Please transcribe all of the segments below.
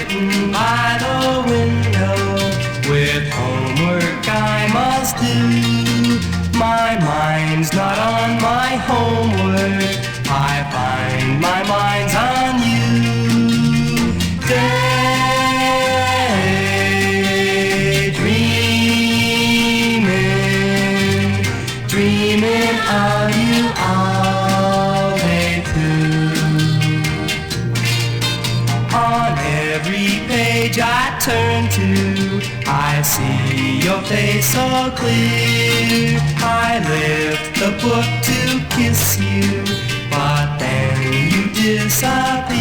sitting by the window with homework I must do. My mind's not on my homework, I find my mind's on you. Daydreaming, dreaming of you all day through. On every page I turn to, I see your face so clear. I lift the book to kiss you, but then you disappear.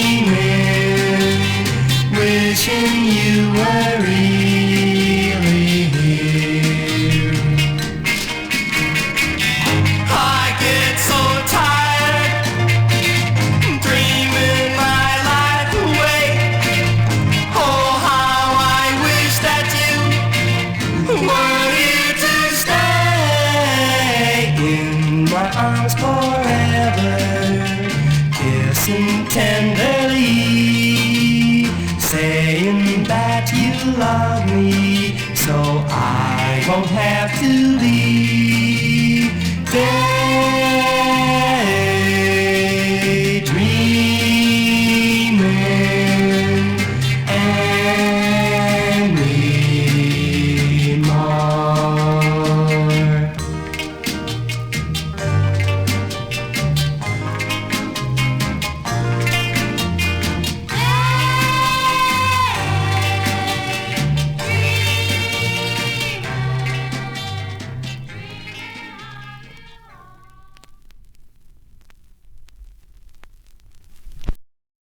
Daydreaming, wishing you were really here. I get so tired dreaming my life away. Oh, how I wish that you were here to stay in my arms forever, kissing tenderly, saying that you love me so I won't have to leave.